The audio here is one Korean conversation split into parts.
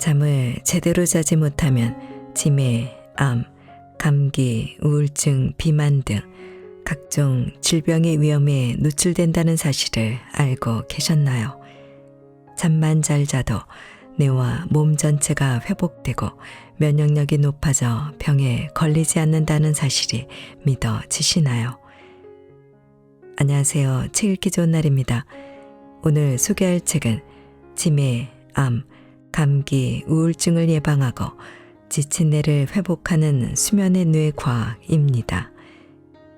잠을 제대로 자지 못하면 치매, 암, 감기, 우울증, 비만 등 각종 질병의 위험에 노출된다는 사실을 알고 계셨나요? 잠만 잘 자도 뇌와 몸 전체가 회복되고 면역력이 높아져 병에 걸리지 않는다는 사실이 믿어지시나요? 안녕하세요. 책 읽기 좋은 날입니다. 오늘 소개할 책은 치매, 암, 감기, 우울증을 예방하고 지친 뇌를 회복하는 수면의 뇌 과학입니다.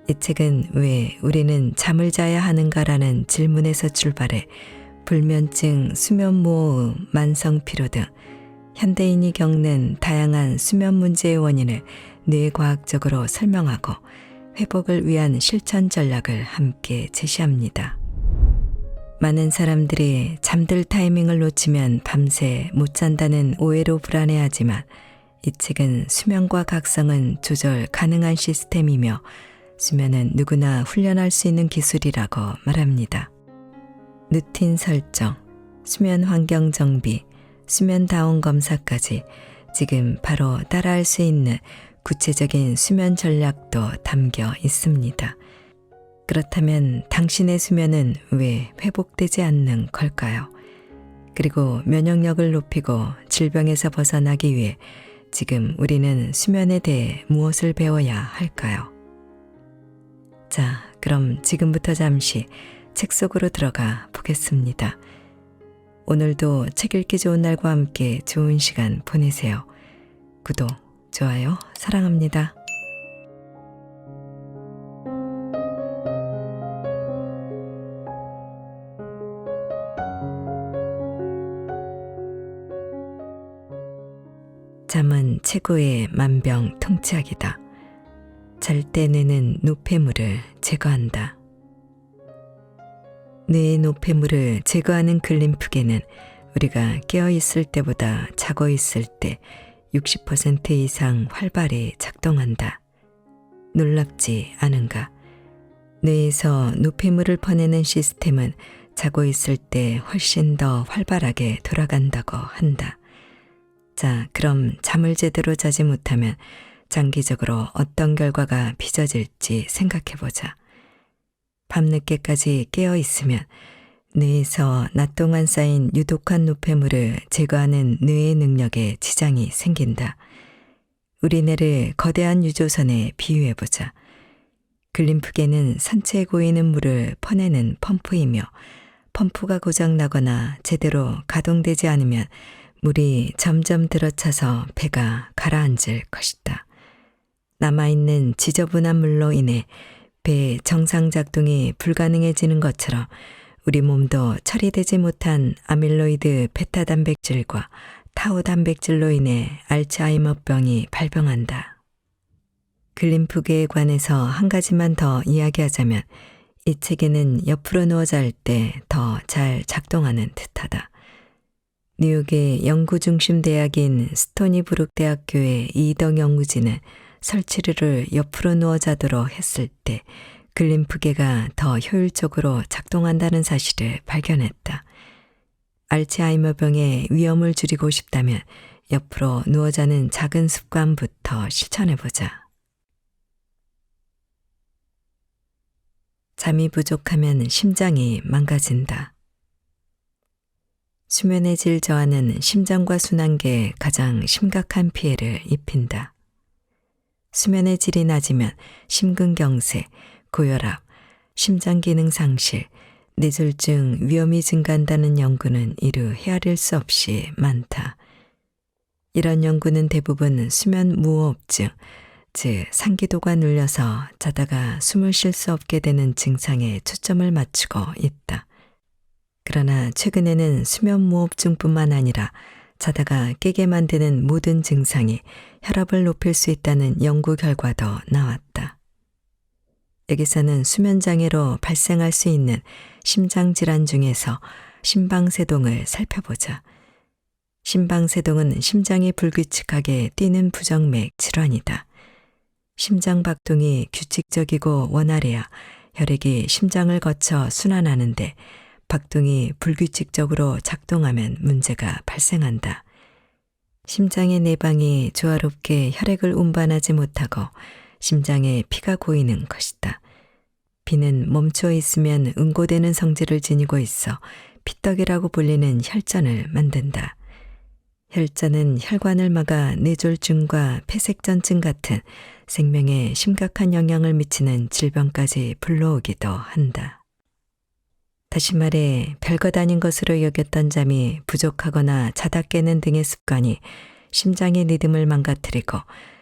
이 책은 왜 우리는 잠을 자야 하는가라는 질문에서 출발해 불면증, 수면무호흡, 만성피로 등 현대인이 겪는 다양한 수면 문제의 원인을 뇌과학적으로 설명하고 회복을 위한 실천 전략을 함께 제시합니다. 많은 사람들이 잠들 타이밍을 놓치면 밤새 못 잔다는 오해로 불안해하지만 이 책은 수면과 각성은 조절 가능한 시스템이며 수면은 누구나 훈련할 수 있는 기술이라고 말합니다. 루틴 설정, 수면 환경 정비, 수면 다운 검사까지 지금 바로 따라할 수 있는 구체적인 수면 전략도 담겨 있습니다. 그렇다면 당신의 수면은 왜 회복되지 않는 걸까요? 그리고 면역력을 높이고 질병에서 벗어나기 위해 지금 우리는 수면에 대해 무엇을 배워야 할까요? 자, 그럼 지금부터 잠시 책 속으로 들어가 보겠습니다. 오늘도 책 읽기 좋은 날과 함께 좋은 시간 보내세요. 구독, 좋아요, 사랑합니다. 잠은 최고의 만병통치약이다. 잘 때 뇌는 노폐물을 제거한다. 뇌의 노폐물을 제거하는 글림프계는 우리가 깨어있을 때보다 자고 있을 때 60% 이상 활발히 작동한다. 놀랍지 않은가? 뇌에서 노폐물을 퍼내는 시스템은 자고 있을 때 훨씬 더 활발하게 돌아간다고 한다. 자, 그럼 잠을 제대로 자지 못하면 장기적으로 어떤 결과가 빚어질지 생각해보자. 밤늦게까지 깨어 있으면 뇌에서 낮 동안 쌓인 유독한 노폐물을 제거하는 뇌의 능력에 지장이 생긴다. 우리 뇌를 거대한 유조선에 비유해보자. 글림프계는 산체에 고이는 물을 퍼내는 펌프이며 펌프가 고장나거나 제대로 가동되지 않으면 물이 점점 들어차서 배가 가라앉을 것이다. 남아있는 지저분한 물로 인해 배의 정상 작동이 불가능해지는 것처럼 우리 몸도 처리되지 못한 아밀로이드 베타 단백질과 타우 단백질로 인해 알츠하이머병이 발병한다. 글림프계에 관해서 한 가지만 더 이야기하자면 이 책에는 옆으로 누워 잘 때 더 잘 작동하는 듯하다. 뉴욕의 연구중심 대학인 스토니브룩 대학교의 이덕 연구진은 설치류를 옆으로 누워 자도록 했을 때 글림프계가 더 효율적으로 작동한다는 사실을 발견했다. 알츠하이머병의 위험을 줄이고 싶다면 옆으로 누워 자는 작은 습관부터 실천해보자. 잠이 부족하면 심장이 망가진다. 수면의 질 저하는 심장과 순환계에 가장 심각한 피해를 입힌다. 수면의 질이 낮으면 심근경색, 고혈압, 심장기능 상실, 뇌졸중 위험이 증가한다는 연구는 이루 헤아릴 수 없이 많다. 이런 연구는 대부분 수면 무호흡증, 즉 상기도가 눌려서 자다가 숨을 쉴 수 없게 되는 증상에 초점을 맞추고 있다. 그러나 최근에는 수면무호흡증뿐만 아니라 자다가 깨게 만드는 모든 증상이 혈압을 높일 수 있다는 연구 결과도 나왔다. 여기서는 수면장애로 발생할 수 있는 심장질환 중에서 심방세동을 살펴보자. 심방세동은 심장이 불규칙하게 뛰는 부정맥 질환이다. 심장 박동이 규칙적이고 원활해야 혈액이 심장을 거쳐 순환하는데 박동이 불규칙적으로 작동하면 문제가 발생한다. 심장의 내방이 조화롭게 혈액을 운반하지 못하고 심장에 피가 고이는 것이다. 피는 멈추어 있으면 응고되는 성질을 지니고 있어 피떡이라고 불리는 혈전을 만든다. 혈전은 혈관을 막아 뇌졸중과 폐색전증 같은 생명에 심각한 영향을 미치는 질병까지 불러오기도 한다. 다시 말해 별것 아닌 것으로 여겼던 잠이 부족하거나 자다 깨는 등의 습관이 심장의 리듬을 망가뜨리고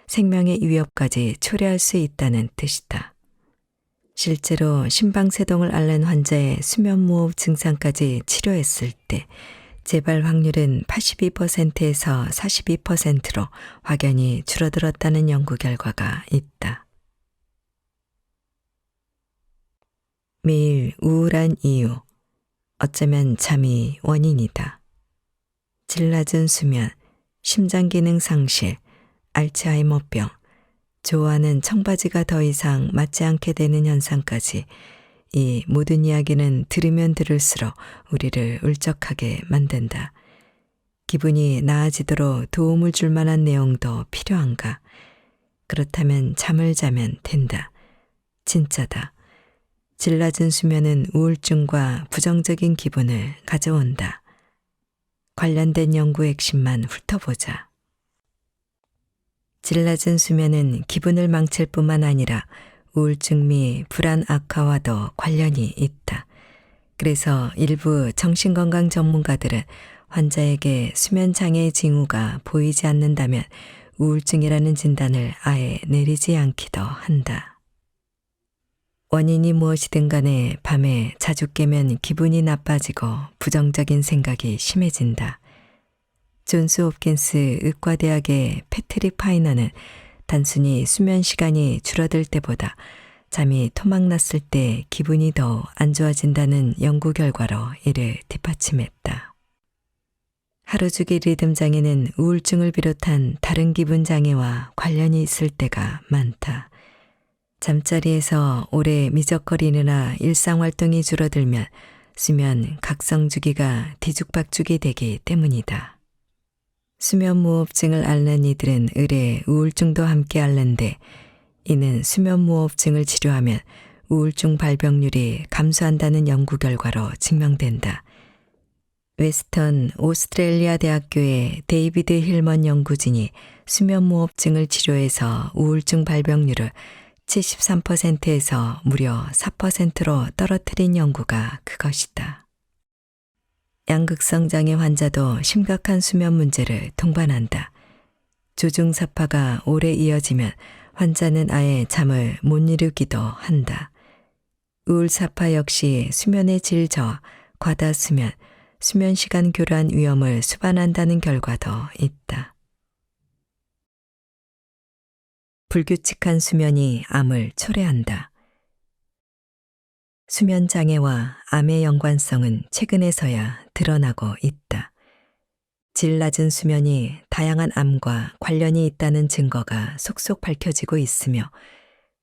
생명의 위협까지 초래할 수 있다는 뜻이다. 실제로 심방세동을 앓는 환자의 수면무호흡 증상까지 치료했을 때 재발 확률은 82%에서 42%로 확연히 줄어들었다는 연구 결과가 있다. 매일 우울한 이유, 어쩌면 잠이 원인이다. 질 낮은 수면, 심장기능 상실, 알츠하이머병, 좋아하는 청바지가 더 이상 맞지 않게 되는 현상까지 이 모든 이야기는 들으면 들을수록 우리를 울적하게 만든다. 기분이 나아지도록 도움을 줄 만한 내용도 필요한가? 그렇다면 잠을 자면 된다. 진짜다. 질 낮은 수면은 우울증과 부정적인 기분을 가져온다. 관련된 연구 핵심만 훑어보자. 질 낮은 수면은 기분을 망칠 뿐만 아니라 우울증 및 불안 악화와도 관련이 있다. 그래서 일부 정신건강 전문가들은 환자에게 수면장애 징후가 보이지 않는다면 우울증이라는 진단을 아예 내리지 않기도 한다. 원인이 무엇이든 간에 밤에 자주 깨면 기분이 나빠지고 부정적인 생각이 심해진다. 존스 홉킨스 의과대학의 패트릭 파이너는 단순히 수면 시간이 줄어들 때보다 잠이 토막났을 때 기분이 더 안 좋아진다는 연구 결과로 이를 뒷받침했다. 하루주기 리듬 장애는 우울증을 비롯한 다른 기분 장애와 관련이 있을 때가 많다. 잠자리에서 오래 미적거리느라 일상활동이 줄어들면 수면 각성 주기가 뒤죽박죽이 되기 때문이다. 수면무호흡증을 앓는 이들은 의례 우울증도 함께 앓는데 이는 수면무호흡증을 치료하면 우울증 발병률이 감소한다는 연구 결과로 증명된다. 웨스턴 오스트레일리아 대학교의 데이비드 힐먼 연구진이 수면무호흡증을 치료해서 우울증 발병률을 73%에서 무려 4%로 떨어뜨린 연구가 그것이다. 양극성 장애 환자도 심각한 수면 문제를 동반한다. 조중사파가 오래 이어지면 환자는 아예 잠을 못 이루기도 한다. 우울사파 역시 수면의 질 저하, 과다 수면, 수면 시간 교란 위험을 수반한다는 결과도 있다. 불규칙한 수면이 암을 초래한다. 수면 장애와 암의 연관성은 최근에서야 드러나고 있다. 질 낮은 수면이 다양한 암과 관련이 있다는 증거가 속속 밝혀지고 있으며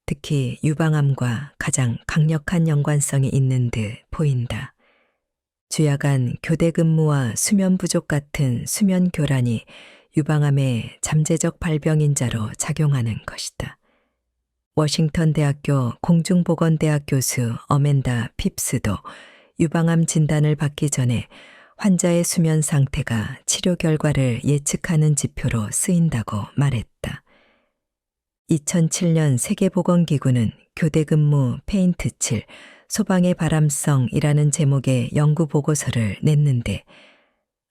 특히 유방암과 가장 강력한 연관성이 있는 듯 보인다. 주야간 교대 근무와 수면 부족 같은 수면 교란이 유방암의 잠재적 발병인자로 작용하는 것이다. 워싱턴 대학교 공중보건대학 교수 어멘다 핍스도 유방암 진단을 받기 전에 환자의 수면 상태가 치료 결과를 예측하는 지표로 쓰인다고 말했다. 2007년 세계보건기구는 교대 근무 페인트 칠 소방의 바람성이라는 제목의 연구 보고서를 냈는데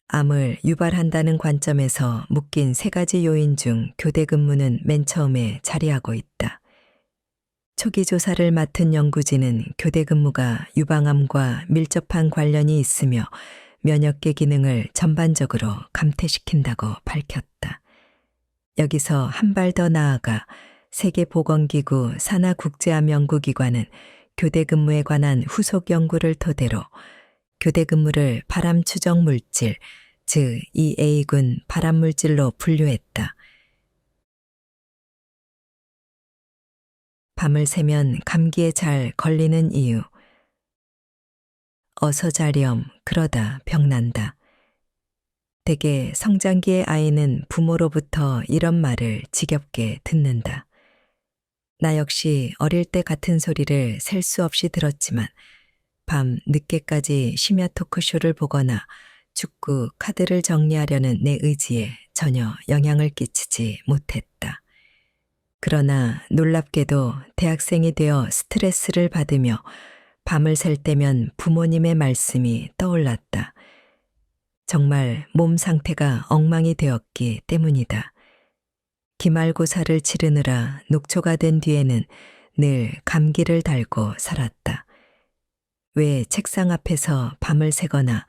암을 유발한다는 관점에서 묶인 3가지 요인 중 교대 근무는 맨 처음에 자리하고 있다. 초기 조사를 맡은 연구진은 교대 근무가 유방암과 밀접한 관련이 있으며 면역계 기능을 전반적으로 감퇴시킨다고 밝혔다. 여기서 한 발 더 나아가 세계보건기구 산하국제암연구기관은 교대 근무에 관한 후속 연구를 토대로 교대 근무를 발암 추정 물질, 즉 EA군 발암물질로 분류했다. 밤을 새면 감기에 잘 걸리는 이유. 어서 자렴, 그러다 병난다. 대개 성장기의 아이는 부모로부터 이런 말을 지겹게 듣는다. 나 역시 어릴 때 같은 소리를 셀 수 없이 들었지만 밤 늦게까지 심야 토크쇼를 보거나 축구 카드를 정리하려는 내 의지에 전혀 영향을 끼치지 못했다. 그러나 놀랍게도 대학생이 되어 스트레스를 받으며 밤을 샐 때면 부모님의 말씀이 떠올랐다. 정말 몸 상태가 엉망이 되었기 때문이다. 기말고사를 치르느라 녹초가 된 뒤에는 늘 감기를 달고 살았다. 왜 책상 앞에서 밤을 새거나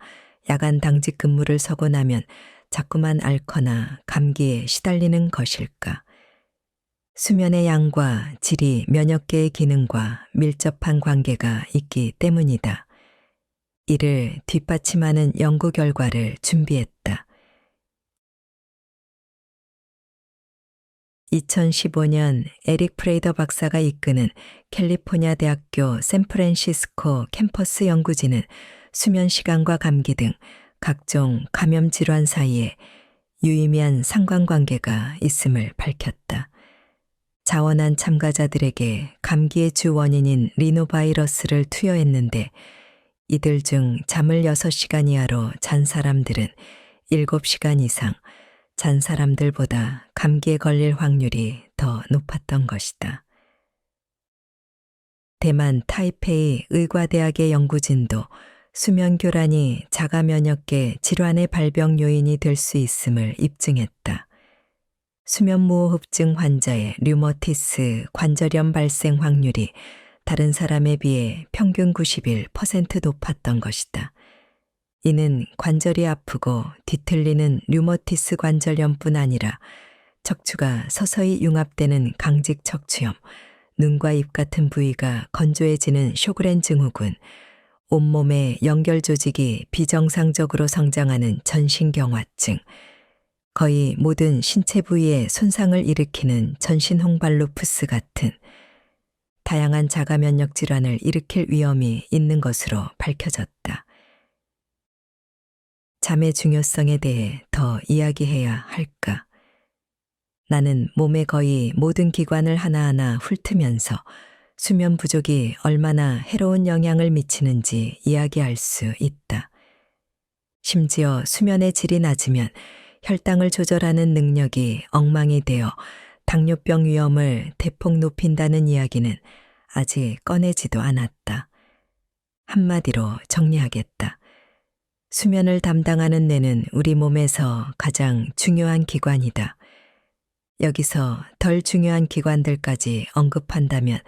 야간 당직 근무를 서고 나면 자꾸만 앓거나 감기에 시달리는 것일까? 수면의 양과 질이 면역계의 기능과 밀접한 관계가 있기 때문이다. 이를 뒷받침하는 연구 결과를 준비했다. 2015년 에릭 프레이더 박사가 이끄는 캘리포니아 대학교 샌프란시스코 캠퍼스 연구진은 수면 시간과 감기 등 각종 감염 질환 사이에 유의미한 상관관계가 있음을 밝혔다. 자원한 참가자들에게 감기의 주 원인인 리노바이러스를 투여했는데 이들 중 잠을 6시간 이하로 잔 사람들은 7시간 이상, 잔 사람들보다 감기에 걸릴 확률이 더 높았던 것이다. 대만 타이페이 의과대학의 연구진도 수면 교란이 자가 면역계 질환의 발병 요인이 될 수 있음을 입증했다. 수면무호흡증 환자의 류머티스 관절염 발생 확률이 다른 사람에 비해 평균 91% 높았던 것이다. 이는 관절이 아프고 뒤틀리는 류머티스 관절염뿐 아니라 척추가 서서히 융합되는 강직 척추염, 눈과 입 같은 부위가 건조해지는 쇼그렌 증후군, 온몸의 연결 조직이 비정상적으로 성장하는 전신경화증, 거의 모든 신체 부위에 손상을 일으키는 전신 홍발루푸스 같은 다양한 자가 면역 질환을 일으킬 위험이 있는 것으로 밝혀졌다. 잠의 중요성에 대해 더 이야기해야 할까? 나는 몸의 거의 모든 기관을 하나하나 훑으면서 수면 부족이 얼마나 해로운 영향을 미치는지 이야기할 수 있다. 심지어 수면의 질이 낮으면 혈당을 조절하는 능력이 엉망이 되어 당뇨병 위험을 대폭 높인다는 이야기는 아직 꺼내지도 않았다. 한마디로 정리하겠다. 수면을 담당하는 뇌는 우리 몸에서 가장 중요한 기관이다. 여기서 덜 중요한 기관들까지 언급한다면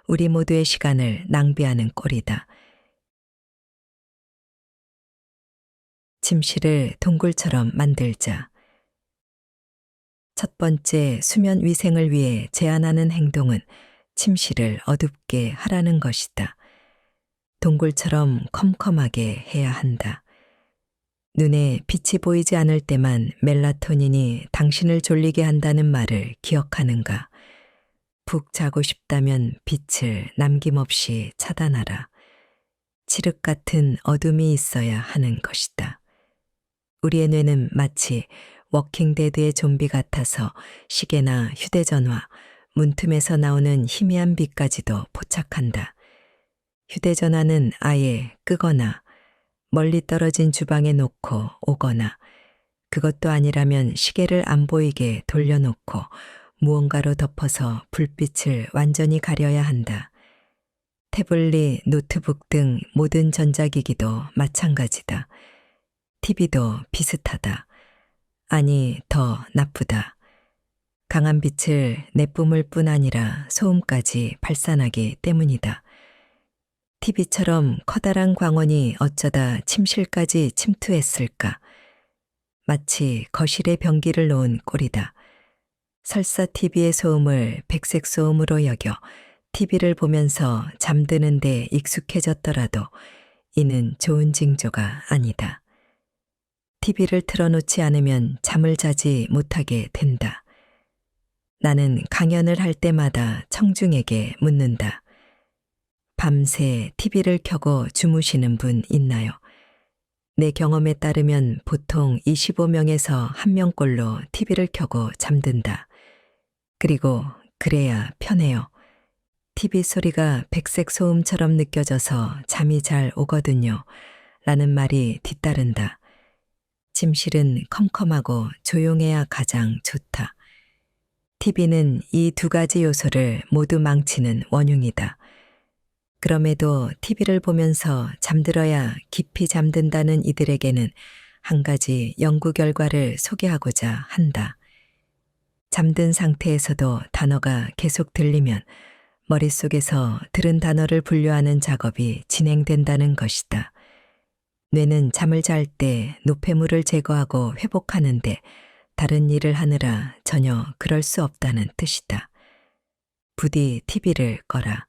우리 모두의 시간을 낭비하는 꼴이다. 침실을 동굴처럼 만들자. 첫 번째 수면 위생을 위해 제안하는 행동은 침실을 어둡게 하라는 것이다. 동굴처럼 컴컴하게 해야 한다. 눈에 빛이 보이지 않을 때만 멜라토닌이 당신을 졸리게 한다는 말을 기억하는가? 푹 자고 싶다면 빛을 남김없이 차단하라. 칠흑 같은 어둠이 있어야 하는 것이다. 우리의 뇌는 마치 워킹데드의 좀비 같아서 시계나 휴대전화, 문틈에서 나오는 희미한 빛까지도 포착한다. 휴대전화는 아예 끄거나 멀리 떨어진 주방에 놓고 오거나 그것도 아니라면 시계를 안 보이게 돌려놓고 무언가로 덮어서 불빛을 완전히 가려야 한다. 태블릿, 노트북 등 모든 전자기기도 마찬가지다. TV도 비슷하다. 아니, 더 나쁘다. 강한 빛을 내뿜을 뿐 아니라 소음까지 발산하기 때문이다. TV처럼 커다란 광원이 어쩌다 침실까지 침투했을까? 마치 거실에 변기를 놓은 꼴이다. 설사 TV의 소음을 백색 소음으로 여겨 TV를 보면서 잠드는데 익숙해졌더라도 이는 좋은 징조가 아니다. TV를 틀어놓지 않으면 잠을 자지 못하게 된다. 나는 강연을 할 때마다 청중에게 묻는다. 밤새 TV를 켜고 주무시는 분 있나요? 내 경험에 따르면 보통 25명에서 1명꼴로 TV를 켜고 잠든다. 그리고 그래야 편해요. TV 소리가 백색 소음처럼 느껴져서 잠이 잘 오거든요. 라는 말이 뒤따른다. 침실은 컴컴하고 조용해야 가장 좋다. TV는 이 두 가지 요소를 모두 망치는 원흉이다. 그럼에도 TV를 보면서 잠들어야 깊이 잠든다는 이들에게는 한 가지 연구 결과를 소개하고자 한다. 잠든 상태에서도 단어가 계속 들리면 머릿속에서 들은 단어를 분류하는 작업이 진행된다는 것이다. 뇌는 잠을 잘 때 노폐물을 제거하고 회복하는데 다른 일을 하느라 전혀 그럴 수 없다는 뜻이다. 부디 TV를 꺼라.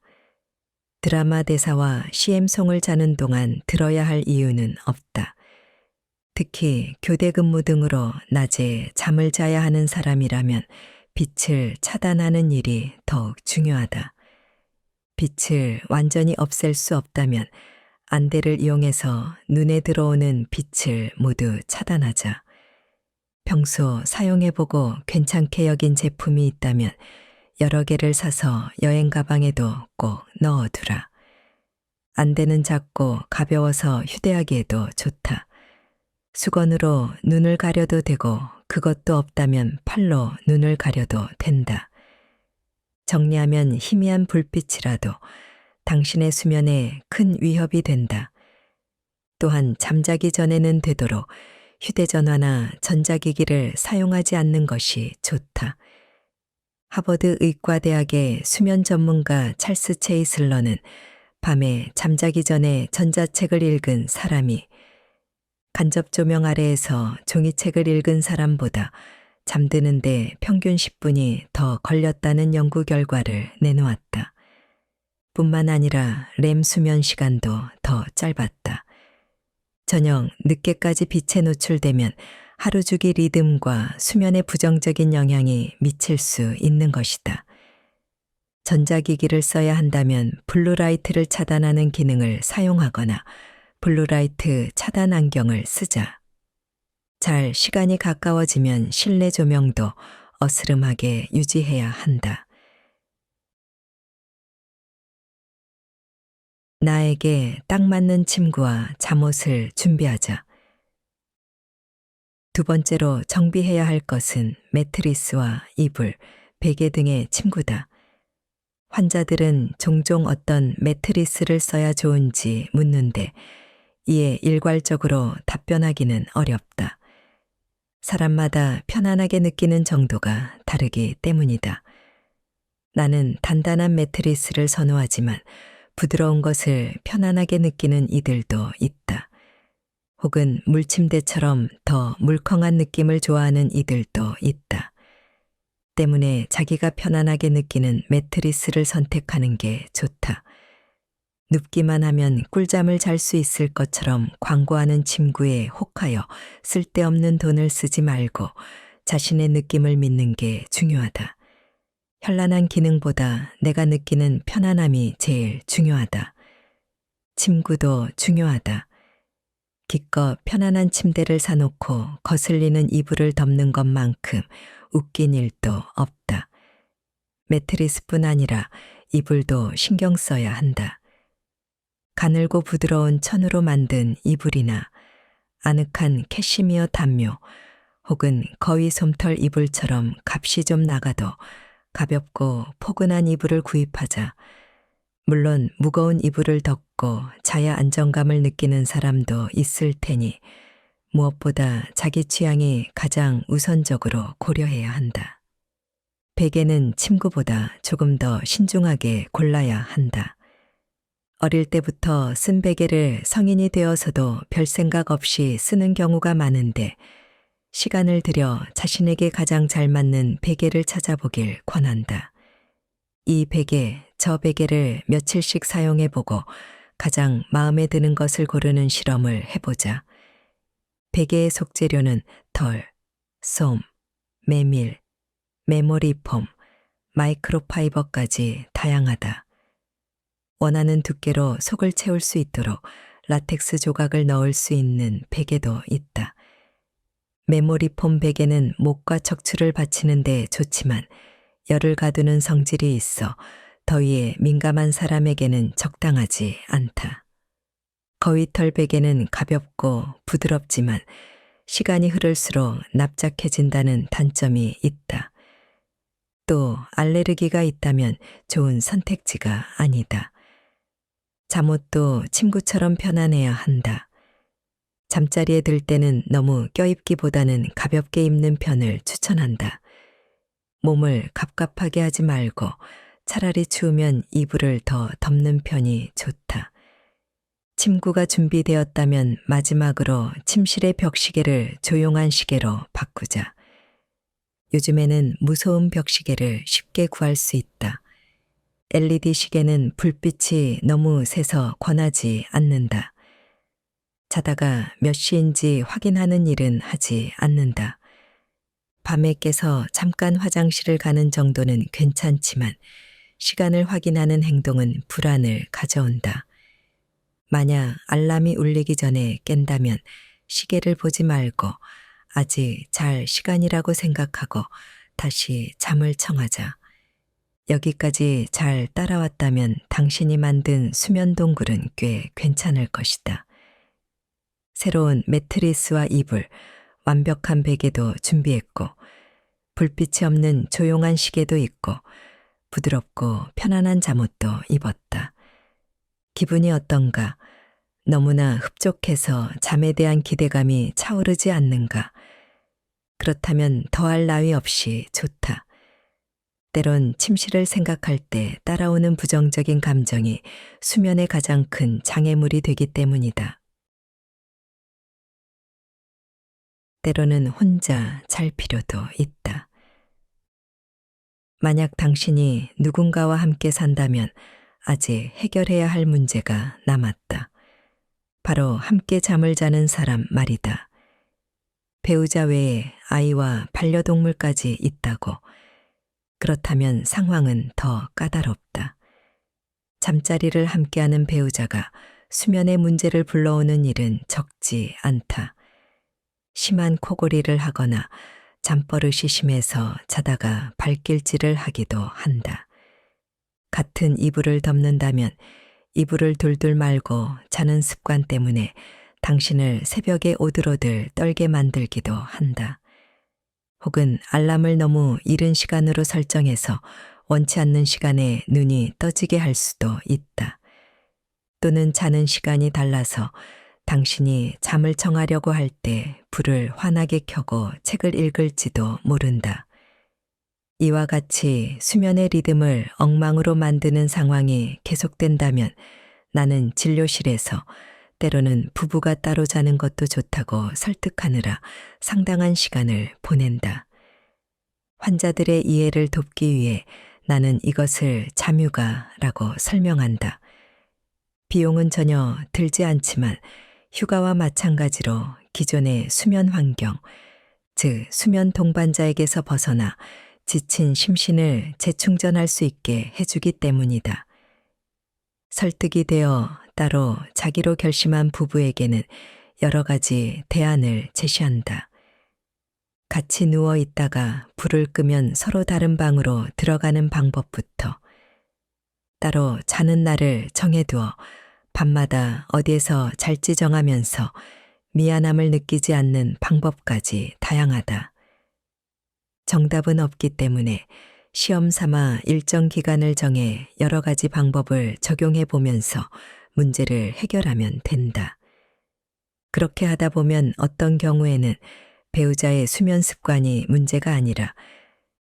드라마 대사와 CM송을 자는 동안 들어야 할 이유는 없다. 특히 교대 근무 등으로 낮에 잠을 자야 하는 사람이라면 빛을 차단하는 일이 더욱 중요하다. 빛을 완전히 없앨 수 없다면 안대를 이용해서 눈에 들어오는 빛을 모두 차단하자. 평소 사용해보고 괜찮게 여긴 제품이 있다면 여러 개를 사서 여행 가방에도 꼭 넣어두라. 안대는 작고 가벼워서 휴대하기에도 좋다. 수건으로 눈을 가려도 되고 그것도 없다면 팔로 눈을 가려도 된다. 정리하면 희미한 불빛이라도 당신의 수면에 큰 위협이 된다. 또한 잠자기 전에는 되도록 휴대전화나 전자기기를 사용하지 않는 것이 좋다. 하버드 의과대학의 수면 전문가 찰스 체이슬러는 밤에 잠자기 전에 전자책을 읽은 사람이 간접 조명 아래에서 종이책을 읽은 사람보다 잠드는데 평균 10분이 더 걸렸다는 연구 결과를 내놓았다. 뿐만 아니라 렘 수면 시간도 더 짧았다. 저녁 늦게까지 빛에 노출되면 하루 주기 리듬과 수면에 부정적인 영향이 미칠 수 있는 것이다. 전자기기를 써야 한다면 블루라이트를 차단하는 기능을 사용하거나 블루라이트 차단 안경을 쓰자. 잘 시간이 가까워지면 실내 조명도 어스름하게 유지해야 한다. 나에게 딱 맞는 침구와 잠옷을 준비하자. 두 번째로 정비해야 할 것은 매트리스와 이불, 베개 등의 침구다. 환자들은 종종 어떤 매트리스를 써야 좋은지 묻는데 이에 일괄적으로 답변하기는 어렵다. 사람마다 편안하게 느끼는 정도가 다르기 때문이다. 나는 단단한 매트리스를 선호하지만 부드러운 것을 편안하게 느끼는 이들도 있다. 혹은 물침대처럼 더 물컹한 느낌을 좋아하는 이들도 있다. 때문에 자기가 편안하게 느끼는 매트리스를 선택하는 게 좋다. 눕기만 하면 꿀잠을 잘 수 있을 것처럼 광고하는 침구에 혹하여 쓸데없는 돈을 쓰지 말고 자신의 느낌을 믿는 게 중요하다. 현란한 기능보다 내가 느끼는 편안함이 제일 중요하다. 침구도 중요하다. 기껏 편안한 침대를 사놓고 거슬리는 이불을 덮는 것만큼 웃긴 일도 없다. 매트리스뿐 아니라 이불도 신경 써야 한다. 가늘고 부드러운 천으로 만든 이불이나 아늑한 캐시미어 담요 혹은 거위 솜털 이불처럼 값이 좀 나가도 가볍고 포근한 이불을 구입하자. 물론 무거운 이불을 덮고 자야 안정감을 느끼는 사람도 있을 테니 무엇보다 자기 취향이 가장 우선적으로 고려해야 한다. 베개는 침구보다 조금 더 신중하게 골라야 한다. 어릴 때부터 쓴 베개를 성인이 되어서도 별 생각 없이 쓰는 경우가 많은데 시간을 들여 자신에게 가장 잘 맞는 베개를 찾아보길 권한다. 이 베개, 저 베개를 며칠씩 사용해보고 가장 마음에 드는 것을 고르는 실험을 해보자. 베개의 속재료는 털, 솜, 메밀, 메모리폼, 마이크로파이버까지 다양하다. 원하는 두께로 속을 채울 수 있도록 라텍스 조각을 넣을 수 있는 베개도 있다. 메모리 폼 베개는 목과 척추를 받치는 데 좋지만 열을 가두는 성질이 있어 더위에 민감한 사람에게는 적당하지 않다. 거위털 베개는 가볍고 부드럽지만 시간이 흐를수록 납작해진다는 단점이 있다. 또 알레르기가 있다면 좋은 선택지가 아니다. 잠옷도 침구처럼 편안해야 한다. 잠자리에 들 때는 너무 껴입기보다는 가볍게 입는 편을 추천한다. 몸을 갑갑하게 하지 말고 차라리 추우면 이불을 더 덮는 편이 좋다. 침구가 준비되었다면 마지막으로 침실의 벽시계를 조용한 시계로 바꾸자. 요즘에는 무소음 벽시계를 쉽게 구할 수 있다. LED 시계는 불빛이 너무 세서 권하지 않는다. 자다가 몇 시인지 확인하는 일은 하지 않는다. 밤에 깨서 잠깐 화장실을 가는 정도는 괜찮지만 시간을 확인하는 행동은 불안을 가져온다. 만약 알람이 울리기 전에 깬다면 시계를 보지 말고 아직 잘 시간이라고 생각하고 다시 잠을 청하자. 여기까지 잘 따라왔다면 당신이 만든 수면 동굴은 꽤 괜찮을 것이다. 새로운 매트리스와 이불, 완벽한 베개도 준비했고 불빛이 없는 조용한 시계도 있고 부드럽고 편안한 잠옷도 입었다. 기분이 어떤가? 너무나 흡족해서 잠에 대한 기대감이 차오르지 않는가? 그렇다면 더할 나위 없이 좋다. 때론 침실을 생각할 때 따라오는 부정적인 감정이 수면의 가장 큰 장애물이 되기 때문이다. 때로는 혼자 잘 필요도 있다. 만약 당신이 누군가와 함께 산다면 아직 해결해야 할 문제가 남았다. 바로 함께 잠을 자는 사람 말이다. 배우자 외에 아이와 반려동물까지 있다고. 그렇다면 상황은 더 까다롭다. 잠자리를 함께하는 배우자가 수면의 문제를 불러오는 일은 적지 않다. 심한 코골이를 하거나 잠버릇이 심해서 자다가 발길질을 하기도 한다. 같은 이불을 덮는다면 이불을 둘둘 말고 자는 습관 때문에 당신을 새벽에 오들오들 떨게 만들기도 한다. 혹은 알람을 너무 이른 시간으로 설정해서 원치 않는 시간에 눈이 떠지게 할 수도 있다. 또는 자는 시간이 달라서 당신이 잠을 청하려고 할 때 불을 환하게 켜고 책을 읽을지도 모른다. 이와 같이 수면의 리듬을 엉망으로 만드는 상황이 계속된다면 나는 진료실에서 때로는 부부가 따로 자는 것도 좋다고 설득하느라 상당한 시간을 보낸다. 환자들의 이해를 돕기 위해 나는 이것을 잠휴가라고 설명한다. 비용은 전혀 들지 않지만 휴가와 마찬가지로 기존의 수면 환경, 즉 수면 동반자에게서 벗어나 지친 심신을 재충전할 수 있게 해주기 때문이다. 설득이 되어 따로 자기로 결심한 부부에게는 여러 가지 대안을 제시한다. 같이 누워 있다가 불을 끄면 서로 다른 방으로 들어가는 방법부터 따로 자는 날을 정해두어 밤마다 어디에서 잘지 정하면서 미안함을 느끼지 않는 방법까지 다양하다. 정답은 없기 때문에 시험 삼아 일정 기간을 정해 여러 가지 방법을 적용해 보면서 문제를 해결하면 된다. 그렇게 하다 보면 어떤 경우에는 배우자의 수면 습관이 문제가 아니라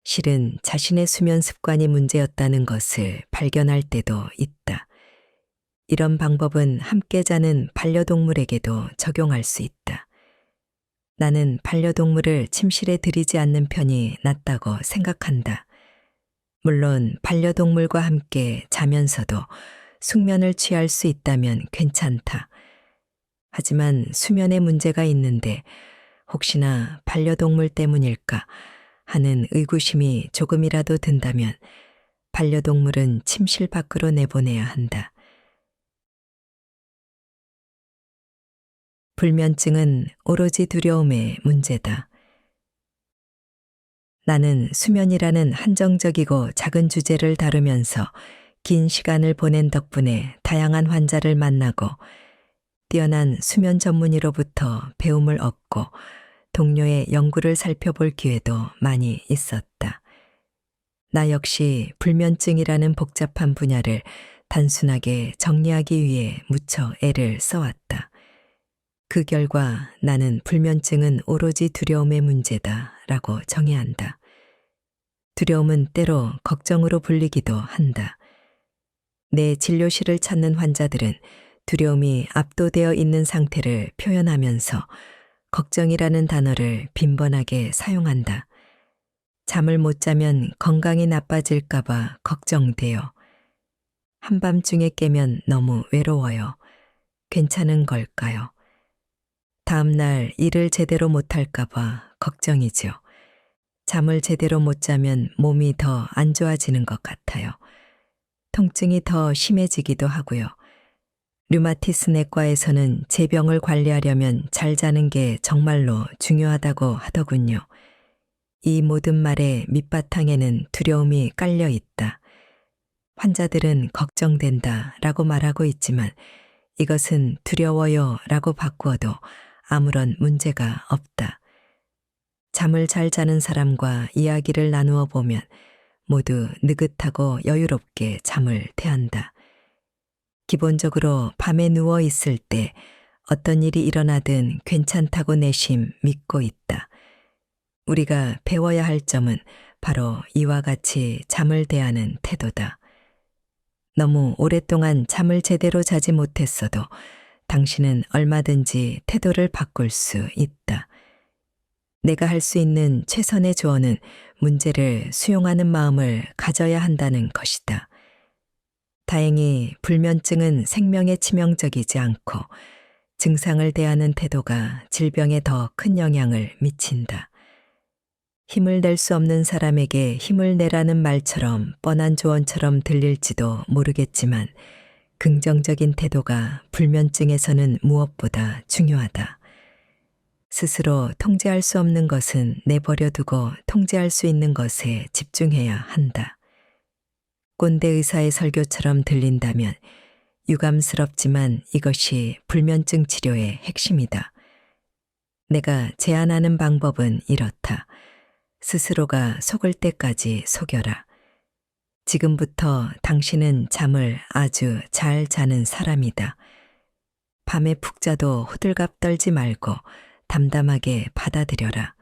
실은 자신의 수면 습관이 문제였다는 것을 발견할 때도 있다. 이런 방법은 함께 자는 반려동물에게도 적용할 수 있다. 나는 반려동물을 침실에 들이지 않는 편이 낫다고 생각한다. 물론 반려동물과 함께 자면서도 숙면을 취할 수 있다면 괜찮다. 하지만 수면에 문제가 있는데 혹시나 반려동물 때문일까 하는 의구심이 조금이라도 든다면 반려동물은 침실 밖으로 내보내야 한다. 불면증은 오로지 두려움의 문제다. 나는 수면이라는 한정적이고 작은 주제를 다루면서 긴 시간을 보낸 덕분에 다양한 환자를 만나고 뛰어난 수면 전문의로부터 배움을 얻고 동료의 연구를 살펴볼 기회도 많이 있었다. 나 역시 불면증이라는 복잡한 분야를 단순하게 정리하기 위해 무척 애를 써왔다. 그 결과 나는 불면증은 오로지 두려움의 문제다라고 정의한다. 두려움은 때로 걱정으로 불리기도 한다. 내 진료실을 찾는 환자들은 두려움이 압도되어 있는 상태를 표현하면서 걱정이라는 단어를 빈번하게 사용한다. 잠을 못 자면 건강이 나빠질까봐 걱정돼요. 한밤중에 깨면 너무 외로워요. 괜찮은 걸까요? 다음날 일을 제대로 못할까봐 걱정이죠. 잠을 제대로 못 자면 몸이 더 안 좋아지는 것 같아요. 통증이 더 심해지기도 하고요. 류마티스 내과에서는 제 병을 관리하려면 잘 자는 게 정말로 중요하다고 하더군요. 이 모든 말의 밑바탕에는 두려움이 깔려 있다. 환자들은 걱정된다 라고 말하고 있지만 이것은 두려워요 라고 바꾸어도 아무런 문제가 없다. 잠을 잘 자는 사람과 이야기를 나누어 보면 모두 느긋하고 여유롭게 잠을 대한다. 기본적으로 밤에 누워 있을 때 어떤 일이 일어나든 괜찮다고 내심 믿고 있다. 우리가 배워야 할 점은 바로 이와 같이 잠을 대하는 태도다. 너무 오랫동안 잠을 제대로 자지 못했어도 당신은 얼마든지 태도를 바꿀 수 있다. 내가 할 수 있는 최선의 조언은 문제를 수용하는 마음을 가져야 한다는 것이다. 다행히 불면증은 생명에 치명적이지 않고 증상을 대하는 태도가 질병에 더 큰 영향을 미친다. 힘을 낼 수 없는 사람에게 힘을 내라는 말처럼 뻔한 조언처럼 들릴지도 모르겠지만 긍정적인 태도가 불면증에서는 무엇보다 중요하다. 스스로 통제할 수 없는 것은 내버려 두고 통제할 수 있는 것에 집중해야 한다. 꼰대 의사의 설교처럼 들린다면 유감스럽지만 이것이 불면증 치료의 핵심이다. 내가 제안하는 방법은 이렇다. 스스로가 속을 때까지 속여라. 지금부터 당신은 잠을 아주 잘 자는 사람이다. 밤에 푹 자도 호들갑 떨지 말고 담담하게 받아들여라.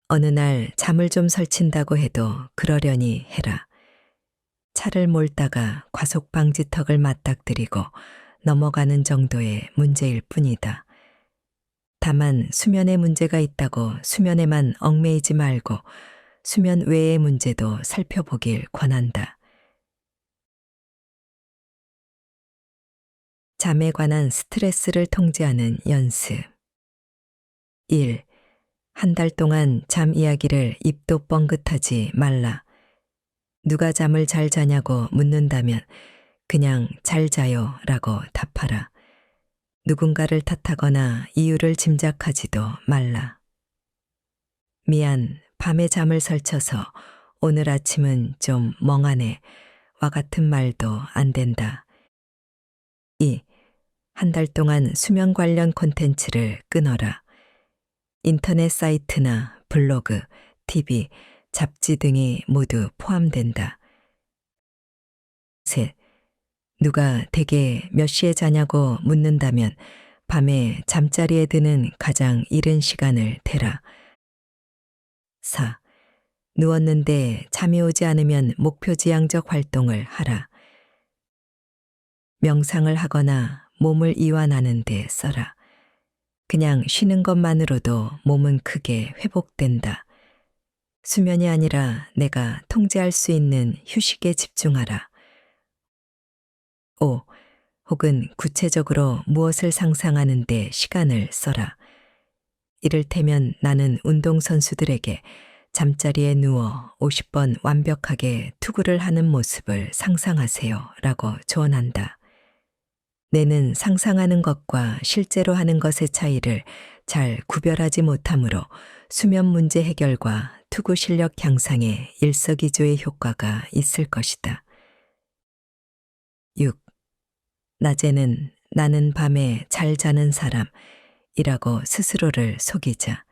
어느 날 잠을 좀 설친다고 해도 그러려니 해라. 차를 몰다가 과속 방지턱을 맞닥뜨리고 넘어가는 정도의 문제일 뿐이다. 다만 수면에 문제가 있다고 수면에만 얽매이지 말고 수면 외의 문제도 살펴보길 권한다. 잠에 관한 스트레스를 통제하는 연습. 1. 한 달 동안 잠 이야기를 입도 뻥긋하지 말라. 누가 잠을 잘 자냐고 묻는다면 그냥 잘 자요 라고 답하라. 누군가를 탓하거나 이유를 짐작하지도 말라. 미안, 밤에 잠을 설쳐서 오늘 아침은 좀 멍하네 와 같은 말도 안 된다. 2. 한 달 동안 수면 관련 콘텐츠를 끊어라. 인터넷 사이트나 블로그, TV, 잡지 등이 모두 포함된다. 3. 누가 대개 몇 시에 자냐고 묻는다면 밤에 잠자리에 드는 가장 이른 시간을 대라. 4. 누웠는데 잠이 오지 않으면 목표지향적 활동을 하라. 명상을 하거나 몸을 이완하는 데 써라. 그냥 쉬는 것만으로도 몸은 크게 회복된다. 수면이 아니라 내가 통제할 수 있는 휴식에 집중하라. 5. 혹은 구체적으로 무엇을 상상하는 데 시간을 써라. 이를테면 나는 운동선수들에게 잠자리에 누워 50번 완벽하게 투구를 하는 모습을 상상하세요 라고 조언한다. 뇌는 상상하는 것과 실제로 하는 것의 차이를 잘 구별하지 못하므로 수면 문제 해결과 투구 실력 향상에 일석이조의 효과가 있을 것이다. 6. 낮에는 나는 밤에 잘 자는 사람이라고 스스로를 속이자.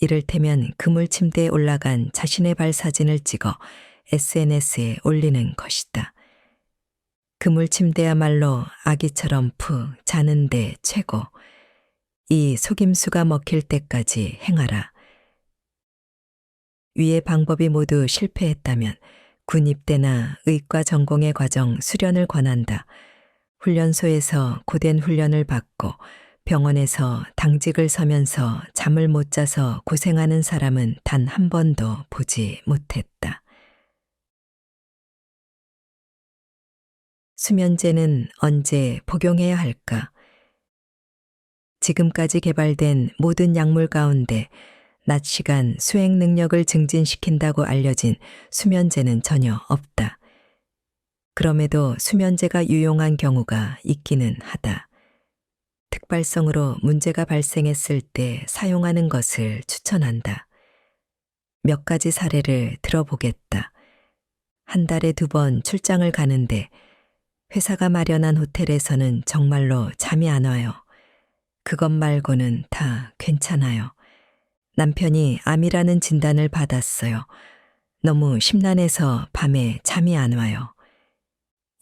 이를테면 그물 침대에 올라간 자신의 발 사진을 찍어 SNS에 올리는 것이다. 그물 침대야말로 아기처럼 푹 자는데 최고. 이 속임수가 먹힐 때까지 행하라. 위의 방법이 모두 실패했다면 군 입대나 의과 전공의 과정 수련을 권한다. 훈련소에서 고된 훈련을 받고 병원에서 당직을 서면서 잠을 못 자서 고생하는 사람은 단 한 번도 보지 못했다. 수면제는 언제 복용해야 할까? 지금까지 개발된 모든 약물 가운데 낮 시간 수행 능력을 증진시킨다고 알려진 수면제는 전혀 없다. 그럼에도 수면제가 유용한 경우가 있기는 하다. 특발성으로 문제가 발생했을 때 사용하는 것을 추천한다. 몇 가지 사례를 들어보겠다. 한 달에 2번 출장을 가는데 회사가 마련한 호텔에서는 정말로 잠이 안 와요. 그것 말고는 다 괜찮아요. 남편이 암이라는 진단을 받았어요. 너무 심란해서 밤에 잠이 안 와요.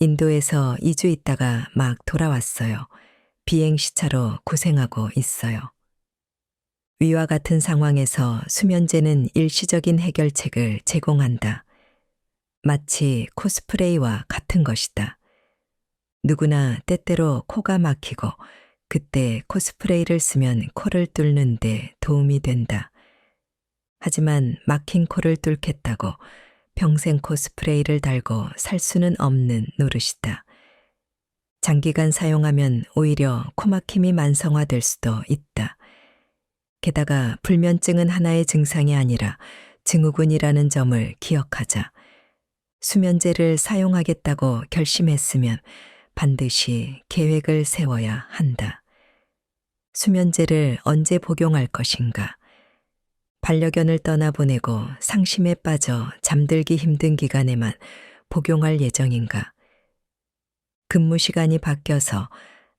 인도에서 2주 있다가 막 돌아왔어요. 비행시차로 고생하고 있어요. 위와 같은 상황에서 수면제는 일시적인 해결책을 제공한다. 마치 코스프레이와 같은 것이다. 누구나 때때로 코가 막히고 그때 코스프레이를 쓰면 코를 뚫는 데 도움이 된다. 하지만 막힌 코를 뚫겠다고 평생 코스프레이를 달고 살 수는 없는 노릇이다. 장기간 사용하면 오히려 코막힘이 만성화될 수도 있다. 게다가 불면증은 하나의 증상이 아니라 증후군이라는 점을 기억하자. 수면제를 사용하겠다고 결심했으면 반드시 계획을 세워야 한다. 수면제를 언제 복용할 것인가? 반려견을 떠나보내고 상심에 빠져 잠들기 힘든 기간에만 복용할 예정인가? 근무 시간이 바뀌어서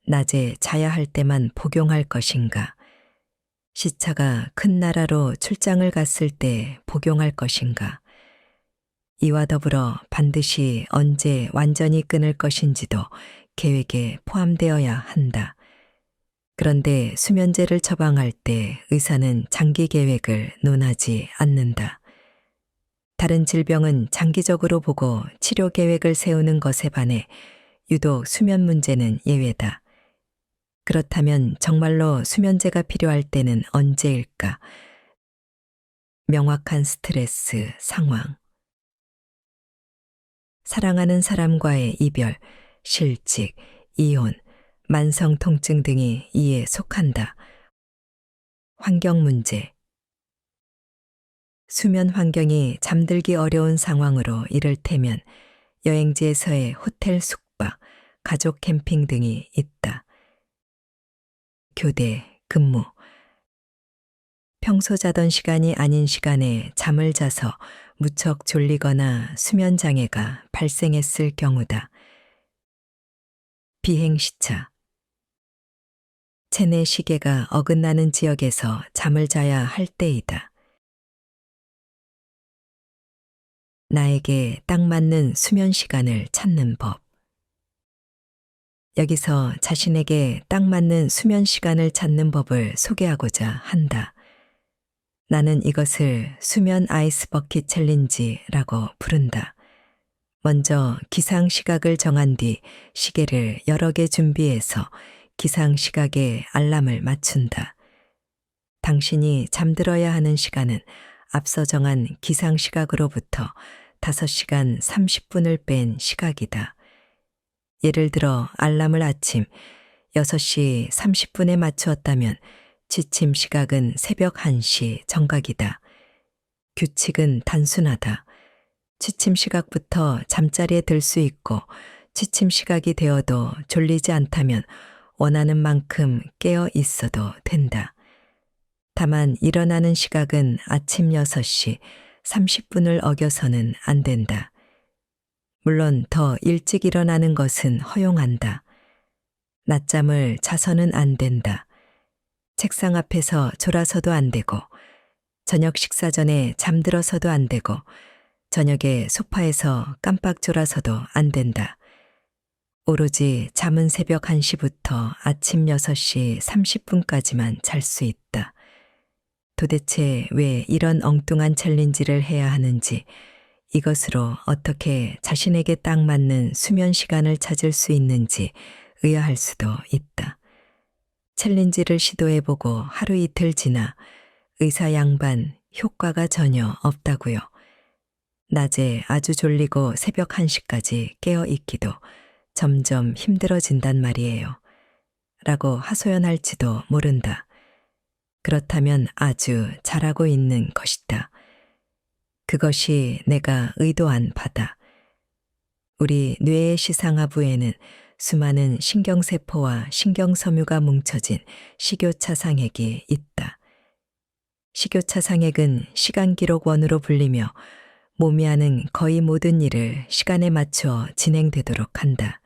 낮에 자야 할 때만 복용할 것인가? 시차가 큰 나라로 출장을 갔을 때 복용할 것인가? 이와 더불어 반드시 언제 완전히 끊을 것인지도 계획에 포함되어야 한다. 그런데 수면제를 처방할 때 의사는 장기 계획을 논하지 않는다. 다른 질병은 장기적으로 보고 치료 계획을 세우는 것에 반해 유독 수면 문제는 예외다. 그렇다면 정말로 수면제가 필요할 때는 언제일까? 명확한 스트레스 상황. 사랑하는 사람과의 이별, 실직, 이혼, 만성 통증 등이 이에 속한다. 환경 문제. 수면 환경이 잠들기 어려운 상황으로 이를테면 여행지에서의 호텔 숙박, 가족 캠핑 등이 있다. 교대, 근무. 평소 자던 시간이 아닌 시간에 잠을 자서 무척 졸리거나 수면 장애가 발생했을 경우다. 비행시차. 체내 시계가 어긋나는 지역에서 잠을 자야 할 때이다. 나에게 딱 맞는 수면 시간을 찾는 법. 여기서 자신에게 딱 맞는 수면 시간을 찾는 법을 소개하고자 한다. 나는 이것을 수면 아이스 버킷 챌린지라고 부른다. 먼저 기상 시각을 정한 뒤 시계를 여러 개 준비해서 기상 시각에 알람을 맞춘다. 당신이 잠들어야 하는 시간은 앞서 정한 기상 시각으로부터 5시간 30분을 뺀 시각이다. 예를 들어 알람을 아침 6시 30분에 맞추었다면 지침 시각은 새벽 1시 정각이다. 규칙은 단순하다. 취침 시각부터 잠자리에 들 수 있고 취침 시각이 되어도 졸리지 않다면 원하는 만큼 깨어 있어도 된다. 다만 일어나는 시각은 아침 6시 30분을 어겨서는 안 된다. 물론 더 일찍 일어나는 것은 허용한다. 낮잠을 자서는 안 된다. 책상 앞에서 졸아서도 안 되고, 저녁 식사 전에 잠들어서도 안 되고, 저녁에 소파에서 깜빡 졸아서도 안 된다. 오로지 잠은 새벽 1시부터 아침 6시 30분까지만 잘 수 있다. 도대체 왜 이런 엉뚱한 챌린지를 해야 하는지, 이것으로 어떻게 자신에게 딱 맞는 수면 시간을 찾을 수 있는지 의아할 수도 있다. 챌린지를 시도해보고 하루 이틀 지나 의사 양반 효과가 전혀 없다고요. 낮에 아주 졸리고 새벽 1시까지 깨어 있기도 점점 힘들어진단 말이에요. 라고 하소연할지도 모른다. 그렇다면 아주 잘하고 있는 것이다. 그것이 내가 의도한 바다. 우리 뇌의 시상하부에는 수많은 신경세포와 신경섬유가 뭉쳐진 식교차상액이 있다. 식교차상액은 시간기록원으로 불리며 몸이 하는 거의 모든 일을 시간에 맞춰 진행되도록 한다.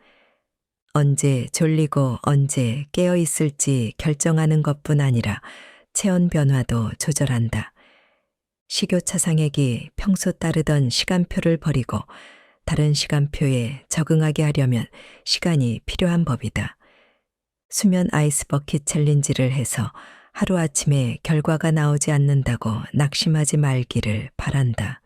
언제 졸리고 언제 깨어 있을지 결정하는 것뿐 아니라 체온 변화도 조절한다. 식교차상액이 평소 따르던 시간표를 버리고 다른 시간표에 적응하게 하려면 시간이 필요한 법이다. 수면 아이스 버킷 챌린지를 해서 하루아침에 결과가 나오지 않는다고 낙심하지 말기를 바란다.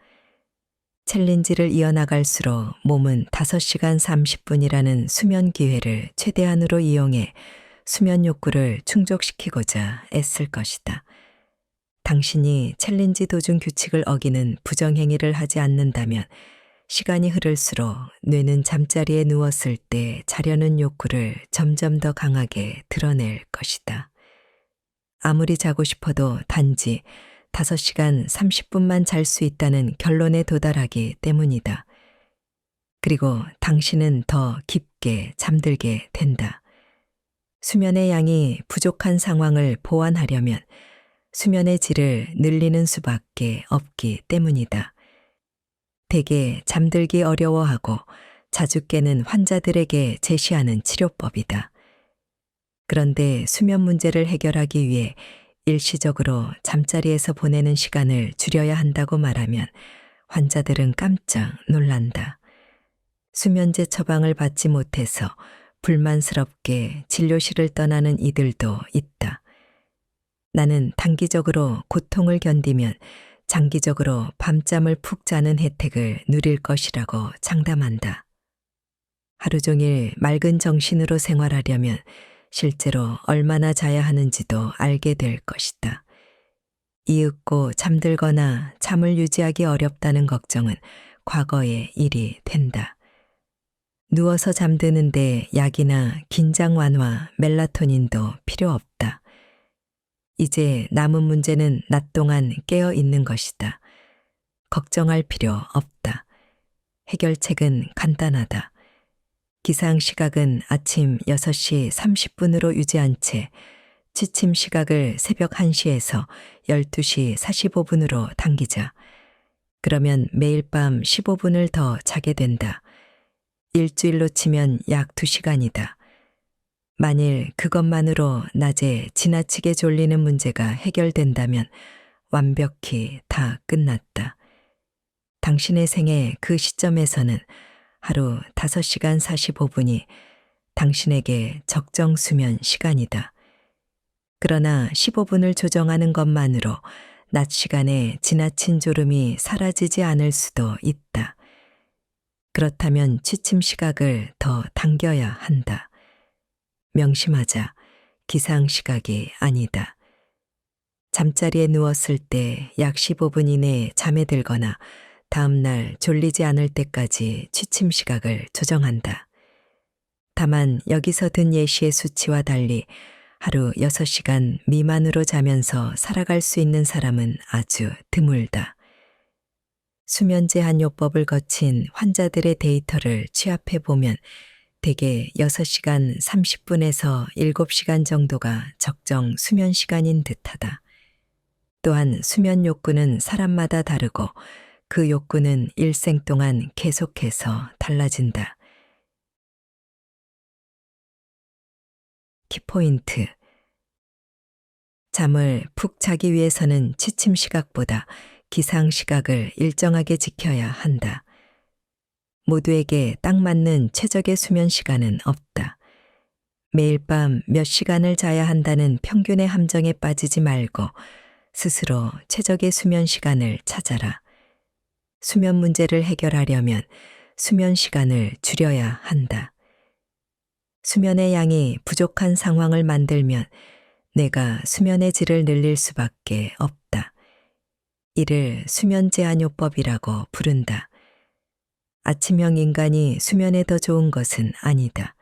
챌린지를 이어나갈수록 몸은 5시간 30분이라는 수면 기회를 최대한으로 이용해 수면 욕구를 충족시키고자 애쓸 것이다. 당신이 챌린지 도중 규칙을 어기는 부정행위를 하지 않는다면 시간이 흐를수록 뇌는 잠자리에 누웠을 때 자려는 욕구를 점점 더 강하게 드러낼 것이다. 아무리 자고 싶어도 단지 5시간 30분만 잘 수 있다는 결론에 도달하기 때문이다. 그리고 당신은 더 깊게 잠들게 된다. 수면의 양이 부족한 상황을 보완하려면 수면의 질을 늘리는 수밖에 없기 때문이다. 대개 잠들기 어려워하고 자주 깨는 환자들에게 제시하는 치료법이다. 그런데 수면 문제를 해결하기 위해 일시적으로 잠자리에서 보내는 시간을 줄여야 한다고 말하면 환자들은 깜짝 놀란다. 수면제 처방을 받지 못해서 불만스럽게 진료실을 떠나는 이들도 있다. 나는 단기적으로 고통을 견디면 장기적으로 밤잠을 푹 자는 혜택을 누릴 것이라고 장담한다. 하루 종일 맑은 정신으로 생활하려면 실제로 얼마나 자야 하는지도 알게 될 것이다. 이윽고 잠들거나 잠을 유지하기 어렵다는 걱정은 과거의 일이 된다. 누워서 잠드는데 약이나 긴장 완화, 멜라토닌도 필요 없다. 이제 남은 문제는 낮 동안 깨어 있는 것이다. 걱정할 필요 없다. 해결책은 간단하다. 기상 시각은 아침 6시 30분으로 유지한 채 취침 시각을 새벽 1시에서 12시 45분으로 당기자. 그러면 매일 밤 15분을 더 자게 된다. 일주일로 치면 약 2시간이다. 만일 그것만으로 낮에 지나치게 졸리는 문제가 해결된다면 완벽히 다 끝났다. 당신의 생애 그 시점에서는 하루 5시간 45분이 당신에게 적정 수면 시간이다. 그러나 15분을 조정하는 것만으로 낮 시간에 지나친 졸음이 사라지지 않을 수도 있다. 그렇다면 취침 시각을 더 당겨야 한다. 명심하자. 기상 시각이 아니다. 잠자리에 누웠을 때 약 15분 이내에 잠에 들거나 다음날 졸리지 않을 때까지 취침 시각을 조정한다. 다만 여기서 든 예시의 수치와 달리 하루 6시간 미만으로 자면서 살아갈 수 있는 사람은 아주 드물다. 수면 제한 요법을 거친 환자들의 데이터를 취합해 보면 대개 6시간 30분에서 7시간 정도가 적정 수면 시간인 듯하다. 또한 수면 욕구는 사람마다 다르고 그 욕구는 일생 동안 계속해서 달라진다. 키포인트. 잠을 푹 자기 위해서는 취침 시각보다 기상 시각을 일정하게 지켜야 한다. 모두에게 딱 맞는 최적의 수면 시간은 없다. 매일 밤 몇 시간을 자야 한다는 평균의 함정에 빠지지 말고 스스로 최적의 수면 시간을 찾아라. 수면 문제를 해결하려면 수면 시간을 줄여야 한다. 수면의 양이 부족한 상황을 만들면 내가 수면의 질을 늘릴 수밖에 없다. 이를 수면 제한요법이라고 부른다. 아침형 인간이 수면에 더 좋은 것은 아니다.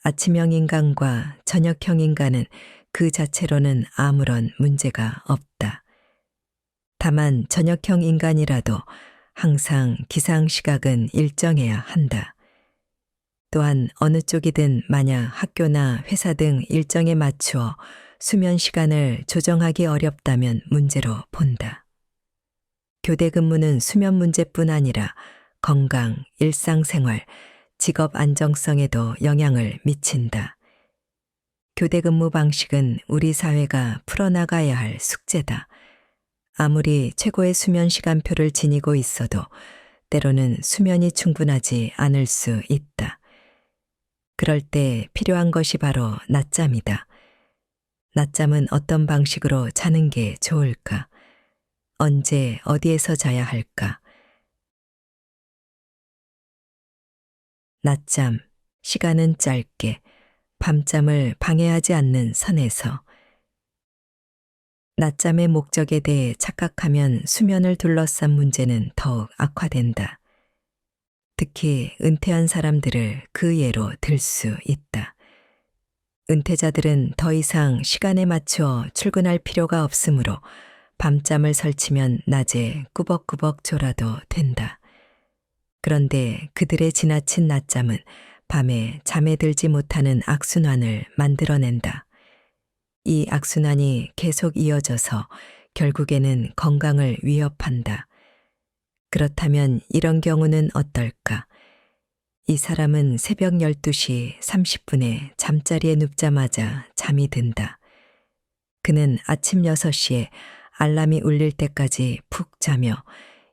아침형 인간과 저녁형 인간은 그 자체로는 아무런 문제가 없다. 다만 저녁형 인간이라도 항상 기상 시각은 일정해야 한다. 또한 어느 쪽이든 만약 학교나 회사 등 일정에 맞추어 수면 시간을 조정하기 어렵다면 문제로 본다. 교대 근무는 수면 문제뿐 아니라 건강, 일상생활, 직업 안정성에도 영향을 미친다. 교대 근무 방식은 우리 사회가 풀어나가야 할 숙제다. 아무리 최고의 수면 시간표를 지니고 있어도 때로는 수면이 충분하지 않을 수 있다. 그럴 때 필요한 것이 바로 낮잠이다. 낮잠은 어떤 방식으로 자는 게 좋을까? 언제 어디에서 자야 할까? 낮잠, 시간은 짧게, 밤잠을 방해하지 않는 선에서. 낮잠의 목적에 대해 착각하면 수면을 둘러싼 문제는 더욱 악화된다. 특히 은퇴한 사람들을 그 예로 들 수 있다. 은퇴자들은 더 이상 시간에 맞추어 출근할 필요가 없으므로 밤잠을 설치면 낮에 꾸벅꾸벅 졸아도 된다. 그런데 그들의 지나친 낮잠은 밤에 잠에 들지 못하는 악순환을 만들어낸다. 이 악순환이 계속 이어져서 결국에는 건강을 위협한다. 그렇다면 이런 경우는 어떨까? 이 사람은 새벽 12시 30분에 잠자리에 눕자마자 잠이 든다. 그는 아침 6시에 알람이 울릴 때까지 푹 자며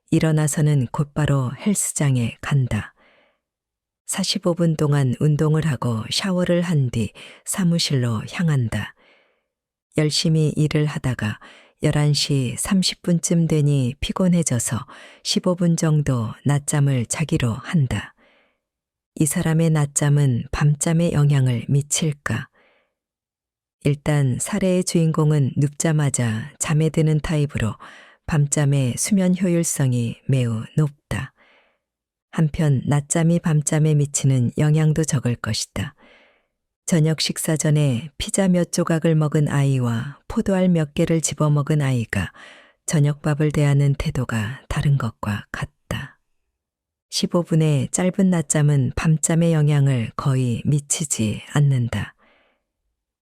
일어나서는 곧바로 헬스장에 간다. 45분 동안 운동을 하고 샤워를 한 뒤 사무실로 향한다. 열심히 일을 하다가 11시 30분쯤 되니 피곤해져서 15분 정도 낮잠을 자기로 한다. 이 사람의 낮잠은 밤잠에 영향을 미칠까? 일단 사례의 주인공은 눕자마자 잠에 드는 타입으로 밤잠의 수면 효율성이 매우 높다. 한편 낮잠이 밤잠에 미치는 영향도 적을 것이다. 저녁 식사 전에 피자 몇 조각을 먹은 아이와 포도알 몇 개를 집어먹은 아이가 저녁밥을 대하는 태도가 다른 것과 같다. 15분의 짧은 낮잠은 밤잠의 영향을 거의 미치지 않는다.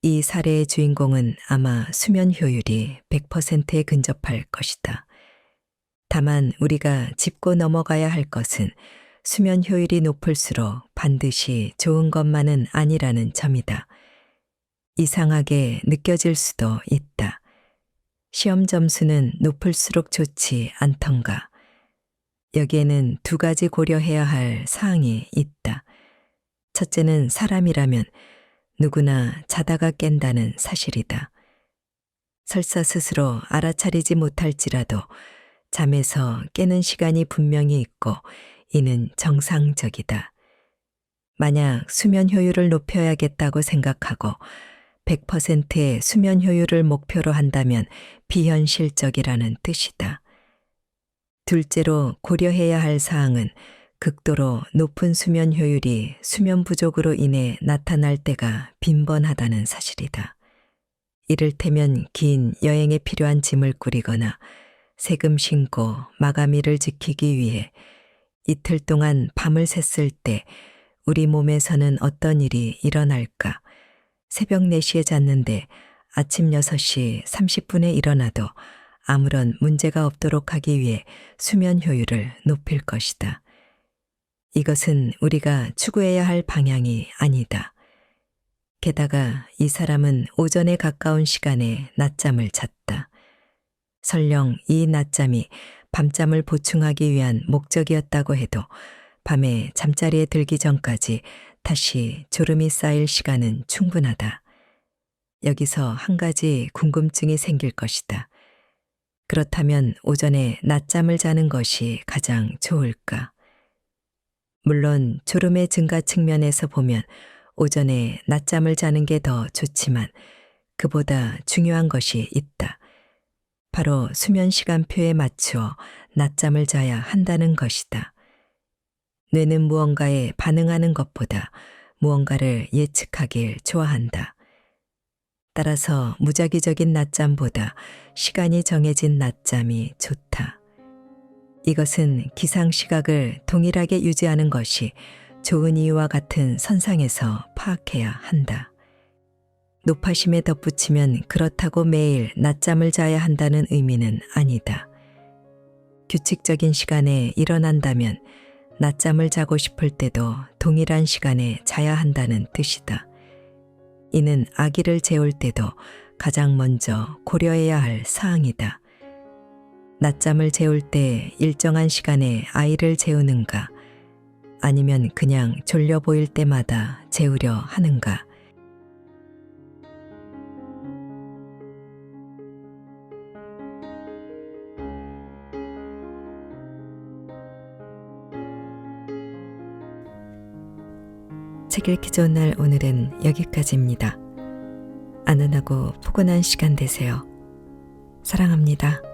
이 사례의 주인공은 아마 수면 효율이 100%에 근접할 것이다. 다만 우리가 짚고 넘어가야 할 것은 수면 효율이 높을수록 반드시 좋은 것만은 아니라는 점이다. 이상하게 느껴질 수도 있다. 시험 점수는 높을수록 좋지 않던가. 여기에는 두 가지 고려해야 할 사항이 있다. 첫째는 사람이라면 누구나 자다가 깬다는 사실이다. 설사 스스로 알아차리지 못할지라도 잠에서 깨는 시간이 분명히 있고 이는 정상적이다. 만약 수면 효율을 높여야겠다고 생각하고 100%의 수면 효율을 목표로 한다면 비현실적이라는 뜻이다. 둘째로 고려해야 할 사항은 극도로 높은 수면 효율이 수면 부족으로 인해 나타날 때가 빈번하다는 사실이다. 이를테면 긴 여행에 필요한 짐을 꾸리거나 세금 신고 마감일을 지키기 위해 이틀 동안 밤을 샜을 때 우리 몸에서는 어떤 일이 일어날까? 새벽 4시에 잤는데 아침 6시 30분에 일어나도 아무런 문제가 없도록 하기 위해 수면 효율을 높일 것이다. 이것은 우리가 추구해야 할 방향이 아니다. 게다가 이 사람은 오전에 가까운 시간에 낮잠을 잤다. 설령 이 낮잠이 밤잠을 보충하기 위한 목적이었다고 해도 밤에 잠자리에 들기 전까지 다시 졸음이 쌓일 시간은 충분하다. 여기서 한 가지 궁금증이 생길 것이다. 그렇다면 오전에 낮잠을 자는 것이 가장 좋을까? 물론 졸음의 증가 측면에서 보면 오전에 낮잠을 자는 게 더 좋지만 그보다 중요한 것이 있다. 바로 수면 시간표에 맞추어 낮잠을 자야 한다는 것이다. 뇌는 무언가에 반응하는 것보다 무언가를 예측하길 좋아한다. 따라서 무작위적인 낮잠보다 시간이 정해진 낮잠이 좋다. 이것은 기상 시각을 동일하게 유지하는 것이 좋은 이유와 같은 선상에서 파악해야 한다. 노파심에 덧붙이면 그렇다고 매일 낮잠을 자야 한다는 의미는 아니다. 규칙적인 시간에 일어난다면 낮잠을 자고 싶을 때도 동일한 시간에 자야 한다는 뜻이다. 이는 아기를 재울 때도 가장 먼저 고려해야 할 사항이다. 낮잠을 재울 때 일정한 시간에 아이를 재우는가, 아니면 그냥 졸려 보일 때마다 재우려 하는가. 책 읽기 좋은 날 오늘은 여기까지입니다. 안전하고 포근한 시간 되세요. 사랑합니다.